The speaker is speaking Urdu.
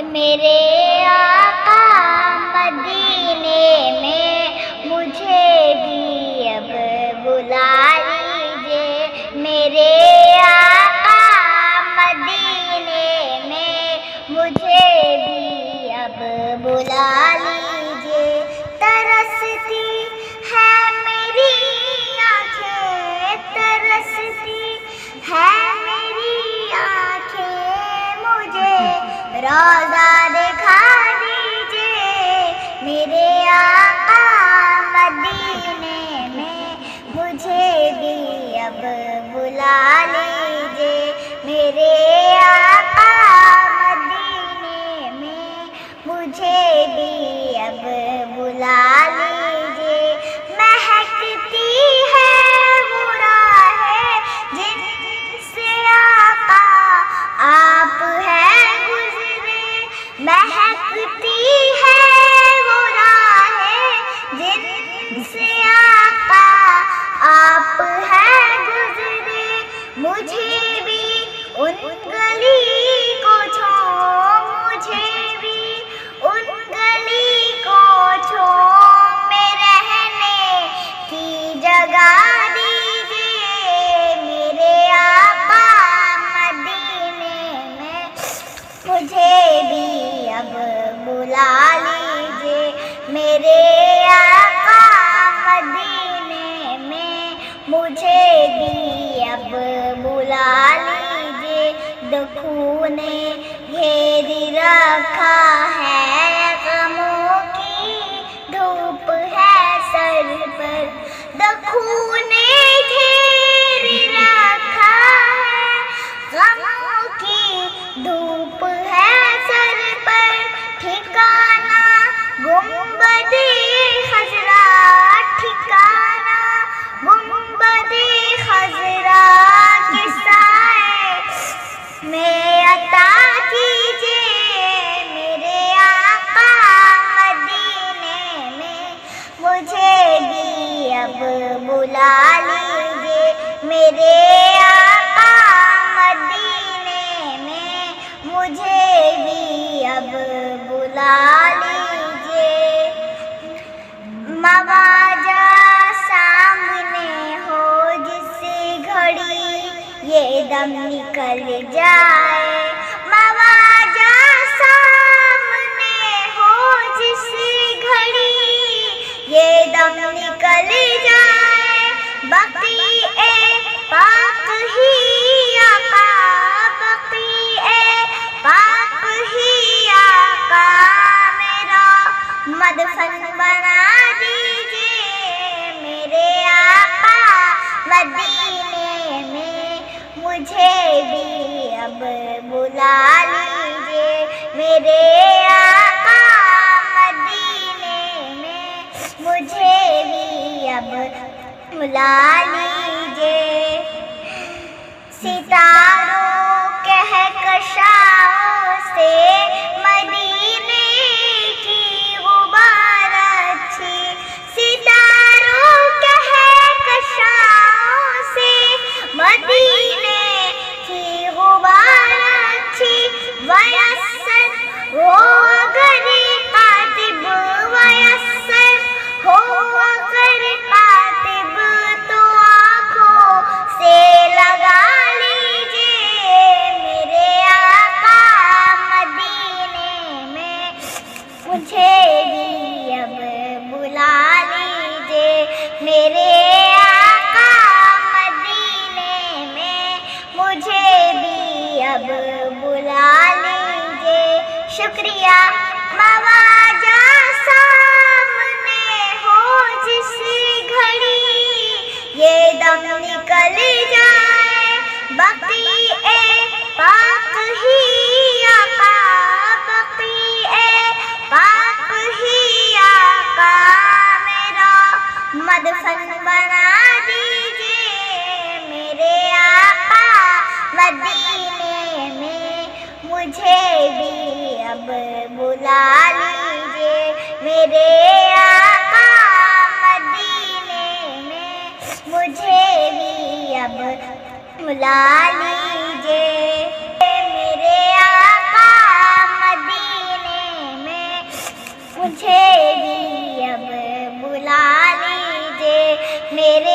میرے آقا مدینے میں مجھے بھی اب بلا لیجیے، میرے آقا مدینے میں مجھے بھی اب بلا لیجیے۔ ترستی ہے میری آنکھیں، ترستی ہے میری آنکھیں، مجھے روضہ دکھا دیجیے، میرے آقا مدینے میں مجھے بھی اب بلا لیجیے، میرے آقا مدینے میں مجھے بھی اب بلا لیجیے۔ مہکتی ہے وہ راہیں جن سے آقا آپ ہیں گزرے، مہکتی ہے وہ راہیں جن سے آقا آپ ہیں گزرے، مجھے بھی ان گلی کو چھوڑ، مجھے بھی ان گلی کو چھوڑ میں رہنے کی جگہ دیجیے، میرے آقا مدینے میں مجھے بھی اب بلا لیجیے، میرے آقا مدینے میں مجھے بھی اب بلا لیجیے۔ دکھوں نے گھیر رکھا ہے، غموں کی دھوپ ہے سر پر، دکھوں نے گھیر رکھا ہے، غموں کی دھوپ ہے سر پر، ٹھکانہ گنبد خضرا، ٹھکانہ گنبد خضرا کے سائے میں عطا کیجیے، میرے آقا مدینے میں مجھے بھی اب بلا لیجیے، میرے آقا مدینے میں مجھے بھی اب بلا لیجیے۔ مواجہ سامنے ہو جس گھڑی یہ دم نکل جائے، مواجہ سامنے ہو جس گھڑی یہ دم نکل جائے، بقیع پاک ہی آقا، بقیع پاک ہی آقا میرا مدفن بنا دیجیے، میرے آقا مدینے میں مجھے بھی اب بلا لیجیے، میرے آقا مدینے میں مجھے بھی اب بلا لیجیے۔ ستاروں کہکشاؤں سے مدینے کی غبار اچھی، ستاروں کہکشاؤں سے مدینے کی غبار اچھی، میسر ہو اگر کاتب، میسر ہو اگر کاتب تو آنکھوں سے لگا لیجیے، میرے آقا مدینے میں مجھے بھی اب بلا لیجیے، میرے آقا مدینے میں مجھے بھی اب بلا لیجیے۔ شکریہ۔ مواجہ سامنے ہو جس گھڑی یہ دم نکل جائے، بقیع پاک ہی آقا، بقیع پاک ہی آقا میرا مدفن بنا دیجیے، میرے آقا مدینے میں مجھے بھی اب بلا لیجیے، میرے آقا مدینے میں مجھے بھی اب بلا لیجیے، میرے آقا مدینے مجھے بھی اب بلا لیجیے، میرے